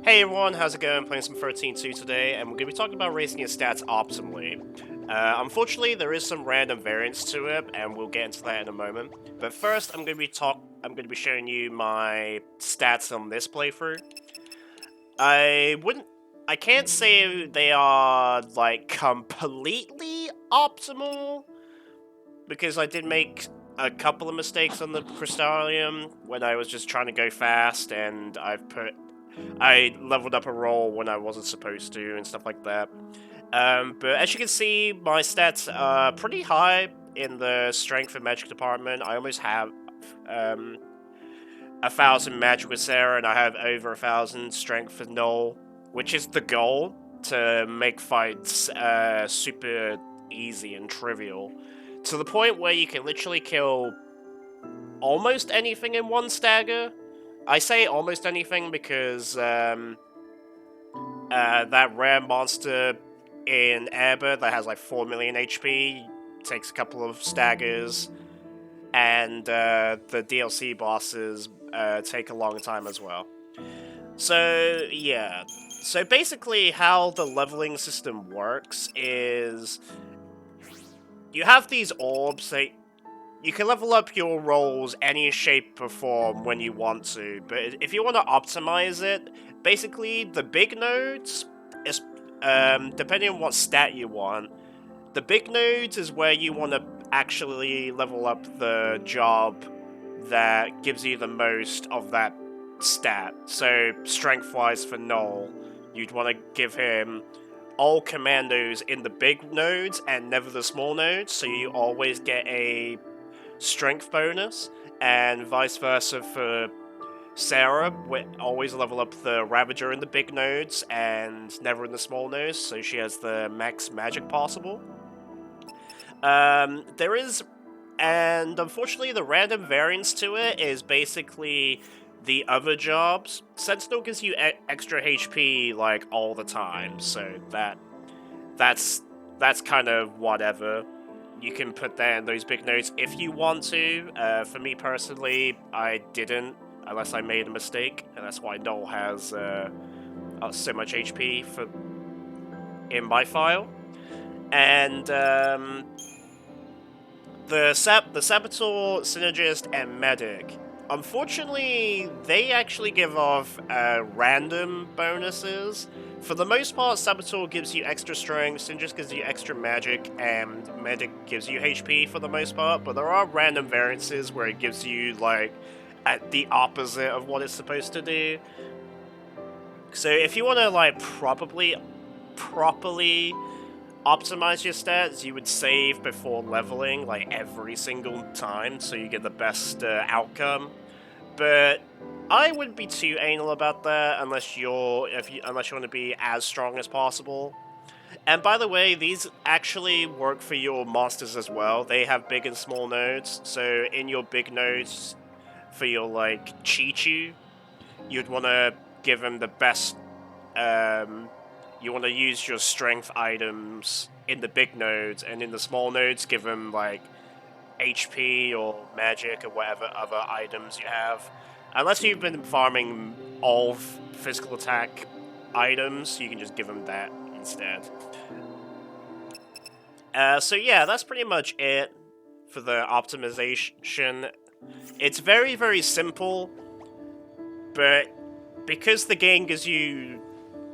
Hey everyone, how's it going? Playing some XIII-2 today, and we're going to be talking about raising your stats optimally. Unfortunately, there is some random variance to it, and we'll get into that in a moment. But first, I'm going to be showing you my stats on this playthrough. I wouldn't, I can't say they are like completely optimal because I did make a couple of mistakes on the Crystallium when I was just trying to go fast, and I leveled up a roll when I wasn't supposed to and stuff like that. But as you can see, my stats are pretty high in the strength and magic department. I almost have um, 1,000 magic with Sarah, and I have over 1,000 strength with Noel, which is the goal to make fights super easy and trivial. To the point where you can literally kill almost anything in one stagger. I say almost anything because that rare monster in Airbird that has like 4 million HP takes a couple of staggers, and the DLC bosses take a long time as well. So, yeah. So basically, how the leveling system works is you have these orbs that you can level up your rolls any shape or form when you want to, but if you want to optimize it, basically the big nodes is depending on what stat you want. The big nodes is where you want to actually level up the job that gives you the most of that stat. So strength-wise for Noel, you'd want to give him all commandos in the big nodes and never the small nodes, so you always get a strength bonus, and vice versa for Sarah. We always level up the Ravager in the big nodes and never in the small nodes, so she has the max magic possible. There is, and unfortunately, the random variance to it is basically the other jobs. Sentinel gives you extra HP like all the time, so that's kind of whatever. You can put that in those big nodes if you want to. For me personally, I didn't, unless I made a mistake, and that's why Noel has so much HP in my file. And the Saboteur, Synergist, and Medic. Unfortunately, they actually give off random bonuses. For the most part, Saboteur gives you extra strength, Synergist gives you extra magic, and Medic gives you HP for the most part, but there are random variances where it gives you, like, at the opposite of what it's supposed to do. So if you want to, like, properly optimize your stats, you would save before leveling, like, every single time, so you get the best outcome. But I wouldn't be too anal about that unless you want to be as strong as possible. And by the way, these actually work for your monsters as well. They have big and small nodes, so in your big nodes for your like Chi-Chu, you'd want to give him the best. You want to use your strength items in the big nodes, and in the small nodes, give him like HP or magic or whatever other items you have. Unless you've been farming all physical attack items, you can just give him that instead. So yeah, that's pretty much it for the optimization. It's very, very simple, but because the game gives you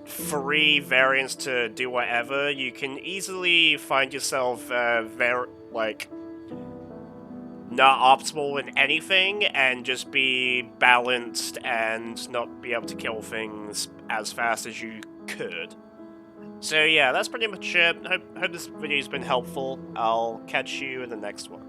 free variants to do whatever, you can easily find yourself not optimal in anything and just be balanced and not be able to kill things as fast as you could. So yeah, that's pretty much it. Hope this video's been helpful. I'll catch you in the next one.